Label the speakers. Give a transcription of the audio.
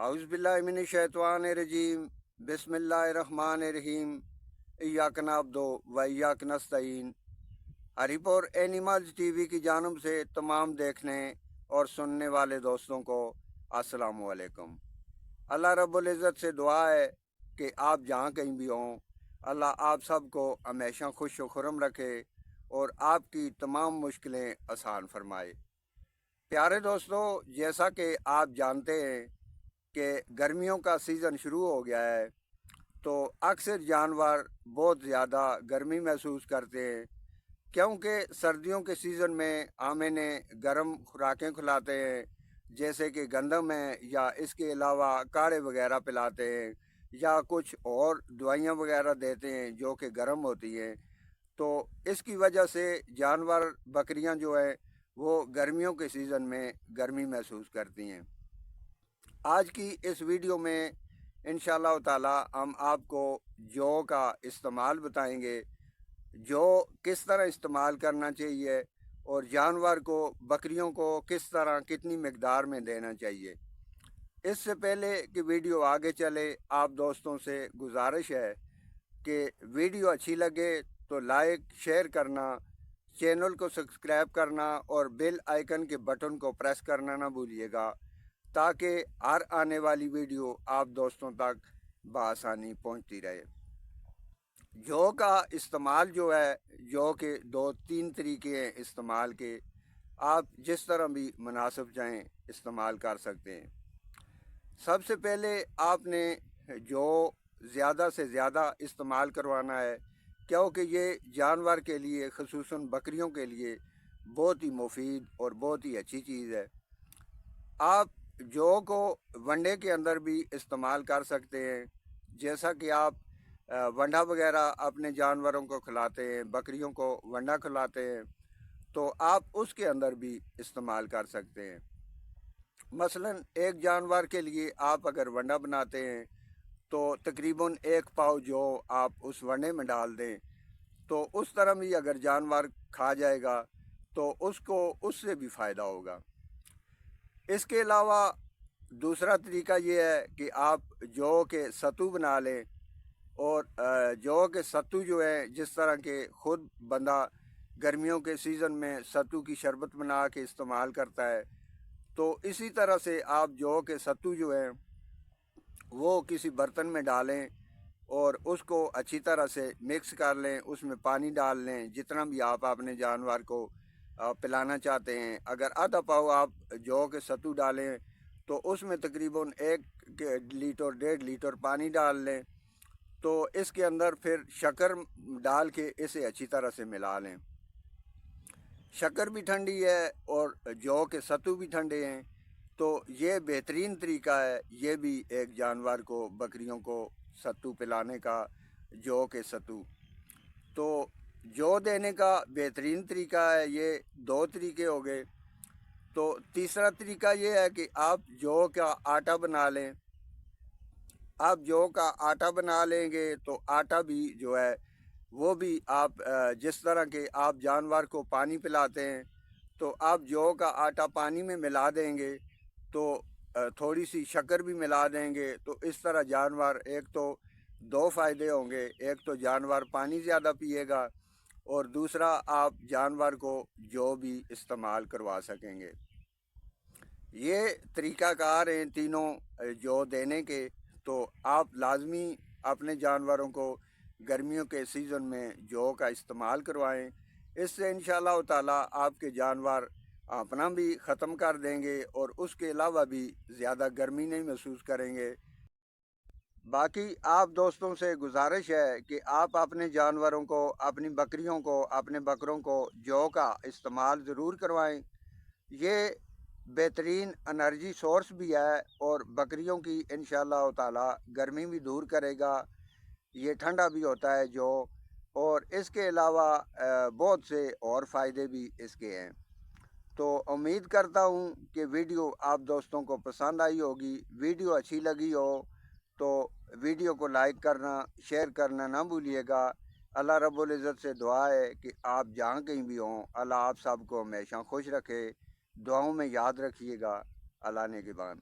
Speaker 1: اعوذ باللہ من الشیطان الرجیم بسم اللہ الرحمن الرحیم ایاک نعبد و ایاک نستعین۔ ہری پور اینیملز ٹی وی کی جانب سے تمام دیکھنے اور سننے والے دوستوں کو السلام علیکم۔ اللہ رب العزت سے دعا ہے کہ آپ جہاں کہیں بھی ہوں، اللہ آپ سب کو ہمیشہ خوش و خرم رکھے اور آپ کی تمام مشکلیں آسان فرمائے۔ پیارے دوستو، جیسا کہ آپ جانتے ہیں کہ گرمیوں کا سیزن شروع ہو گیا ہے، تو اکثر جانور بہت زیادہ گرمی محسوس کرتے ہیں، کیونکہ سردیوں کے سیزن میں ہم انہیں گرم خوراکیں کھلاتے ہیں، جیسے کہ گندم ہے، یا اس کے علاوہ کاڑھے وغیرہ پلاتے ہیں، یا کچھ اور دوائیاں وغیرہ دیتے ہیں جو کہ گرم ہوتی ہیں۔ تو اس کی وجہ سے جانور بکریاں جو ہیں وہ گرمیوں کے سیزن میں گرمی محسوس کرتی ہیں۔ آج کی اس ویڈیو میں انشاءاللہ تعالی ہم آپ کو جو کا استعمال بتائیں گے، جو کس طرح استعمال کرنا چاہیے اور جانور کو، بکریوں کو کس طرح کتنی مقدار میں دینا چاہیے۔ اس سے پہلے کہ ویڈیو آگے چلے، آپ دوستوں سے گزارش ہے کہ ویڈیو اچھی لگے تو لائک شیئر کرنا، چینل کو سبسکرائب کرنا اور بیل آئیکن کے بٹن کو پریس کرنا نہ بھولیے گا، تاکہ ہر آنے والی ویڈیو آپ دوستوں تک بآسانی پہنچتی رہے۔ جو کا استعمال جو ہے، جو کہ 2-3 طریقے ہیں استعمال کے، آپ جس طرح بھی مناسب چاہیں استعمال کر سکتے ہیں۔ سب سے پہلے آپ نے جو زیادہ سے زیادہ استعمال کروانا ہے، کیونکہ یہ جانور کے لیے، خصوصاً بکریوں کے لیے بہت ہی مفید اور بہت ہی اچھی چیز ہے۔ آپ جو کو ونڈے کے اندر بھی استعمال کر سکتے ہیں، جیسا کہ آپ ونڈا وغیرہ اپنے جانوروں کو کھلاتے ہیں، بکریوں کو ونڈا کھلاتے ہیں، تو آپ اس کے اندر بھی استعمال کر سکتے ہیں۔ مثلا ایک جانور کے لیے آپ اگر ونڈا بناتے ہیں تو تقریباً 1 پاؤ جو آپ اس ونڈے میں ڈال دیں، تو اس طرح بھی اگر جانور کھا جائے گا تو اس کو اس سے بھی فائدہ ہوگا۔ اس کے علاوہ دوسرا طریقہ یہ ہے کہ آپ جو کے ستو بنا لیں، اور جو کے ستو جو ہے، جس طرح کہ خود بندہ گرمیوں کے سیزن میں ستو کی شربت بنا کے استعمال کرتا ہے، تو اسی طرح سے آپ جو کے ستو جو ہیں وہ کسی برتن میں ڈالیں اور اس کو اچھی طرح سے مکس کر لیں، اس میں پانی ڈال لیں، جتنا بھی آپ اپنے جانور کو پلانا چاہتے ہیں۔ اگر آدھا پاؤ آپ جو کے ستو ڈالیں تو اس میں تقریباً 1 لیٹر 1.5 لیٹر پانی ڈال لیں، تو اس کے اندر پھر شکر ڈال کے اسے اچھی طرح سے ملا لیں۔ شکر بھی ٹھنڈی ہے اور جو کے ستو بھی ٹھنڈے ہیں، تو یہ بہترین طریقہ ہے، یہ بھی ایک جانور کو، بکریوں کو ستو پلانے کا، جو کے ستو۔ تو جو دینے کا بہترین طریقہ ہے، یہ 2 طریقے ہو گئے۔ تو تیسرا طریقہ یہ ہے کہ آپ جو کا آٹا بنا لیں۔ آپ جو کا آٹا بنا لیں گے تو آٹا بھی جو ہے وہ بھی آپ جس طرح کہ آپ جانور کو پانی پلاتے ہیں، تو آپ جو کا آٹا پانی میں ملا دیں گے، تو تھوڑی سی شکر بھی ملا دیں گے، تو اس طرح جانور، ایک تو 2 فائدے ہوں گے، ایک تو جانور پانی زیادہ پیے گا، اور دوسرا آپ جانور کو جو بھی استعمال کروا سکیں گے۔ یہ طریقہ کار ہیں تینوں جو دینے کے، تو آپ لازمی اپنے جانوروں کو گرمیوں کے سیزن میں جو کا استعمال کروائیں۔ اس سے انشاءاللہ تعالی آپ کے جانور اپنا بھی ختم کر دیں گے اور اس کے علاوہ بھی زیادہ گرمی نہیں محسوس کریں گے۔ باقی آپ دوستوں سے گزارش ہے کہ آپ اپنے جانوروں کو، اپنی بکریوں کو، اپنے بکروں کو جو کا استعمال ضرور کروائیں۔ یہ بہترین انرجی سورس بھی ہے اور بکریوں کی انشاءاللہ تعالی گرمی بھی دور کرے گا۔ یہ ٹھنڈا بھی ہوتا ہے جو، اور اس کے علاوہ بہت سے اور فائدے بھی اس کے ہیں۔ تو امید کرتا ہوں کہ ویڈیو آپ دوستوں کو پسند آئی ہوگی۔ ویڈیو اچھی لگی ہو تو ویڈیو کو لائک کرنا، شیئر کرنا نہ بھولیے گا۔ اللہ رب العزت سے دعا ہے کہ آپ جہاں کہیں بھی ہوں، اللہ آپ سب کو ہمیشہ خوش رکھے۔ دعاؤں میں یاد رکھیے گا۔ اللہ نے کے بان۔